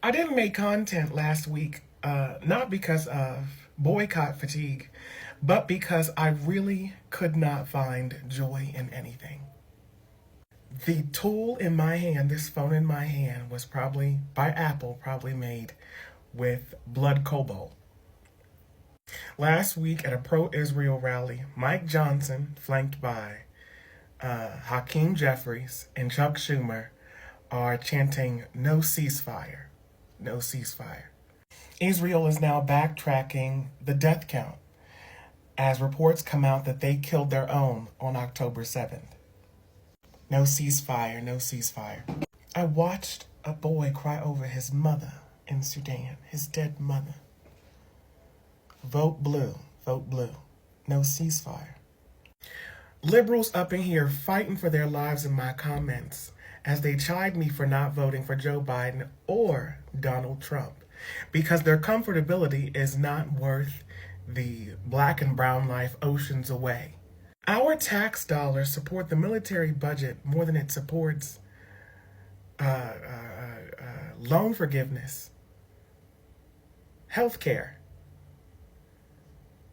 I didn't make content last week, not because of boycott fatigue, but because I really could not find joy in anything. The tool in my hand, this phone in my hand, was probably by Apple, probably made with blood cobalt. Last week at a pro-Israel rally, Mike Johnson, flanked by Hakeem Jeffries and Chuck Schumer, are chanting "No ceasefire, no ceasefire." Israel is now backtracking the death count as reports come out that they killed their own on October 7th. No ceasefire, no ceasefire. I watched a boy cry over his mother in Sudan, his dead mother. Vote blue, no ceasefire. Liberals up in here fighting for their lives in my comments as they chide me for not voting for Joe Biden or Donald Trump because their comfortability is not worth the black and brown life oceans away. Our tax dollars support the military budget more than it supports loan forgiveness, health care,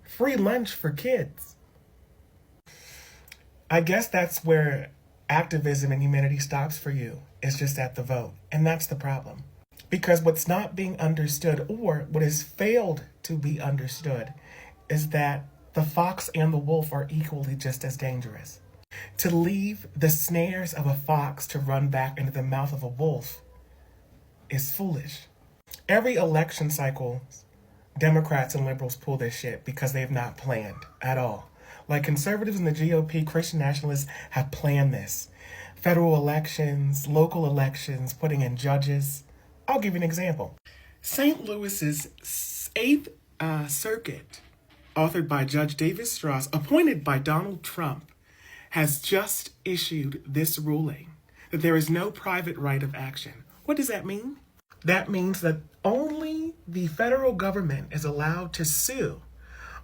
free lunch for kids. I guess that's where activism and humanity stops for you. It's just at the vote. And that's the problem. Because what's not being understood, or what has failed to be understood, is that the fox and the wolf are equally just as dangerous. To leave the snares of a fox to run back into the mouth of a wolf is foolish. Every election cycle, Democrats and liberals pull this shit because they have not planned at all. Like conservatives in the GOP, Christian nationalists have planned this. Federal elections, local elections, putting in judges. I'll give you an example. St. Louis's 8th Circuit, authored by Judge David Strauss, appointed by Donald Trump, has just issued this ruling that there is no private right of action. What does that mean? That means that only the federal government is allowed to sue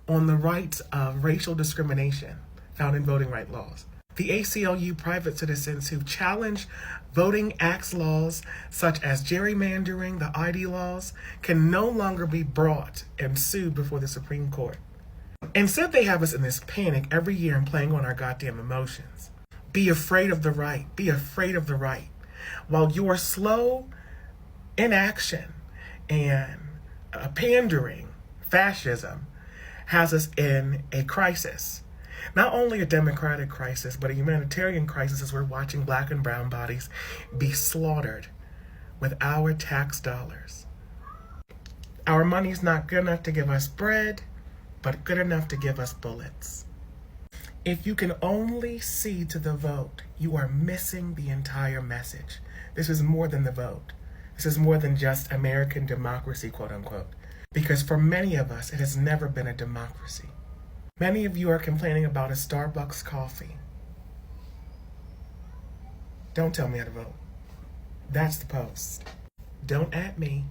on the rights of racial discrimination found in voting rights laws. The ACLU private citizens who challenge voting acts laws such as gerrymandering, the ID laws, can no longer be brought and sued before the Supreme Court. Instead, they have us in this panic every year and playing on our goddamn emotions. Be afraid of the right. Be afraid of the right. While your slow inaction and pandering fascism has us in a crisis. Not only a democratic crisis, but a humanitarian crisis as we're watching black and brown bodies be slaughtered with our tax dollars. Our money's not good enough to give us bread, but good enough to give us bullets. If you can only see to the vote, you are missing the entire message. This is more than the vote. This is more than just American democracy, quote unquote. Because for many of us, it has never been a democracy. Many of you are complaining about a Starbucks coffee. Don't tell me how to vote. That's the post. Don't at me.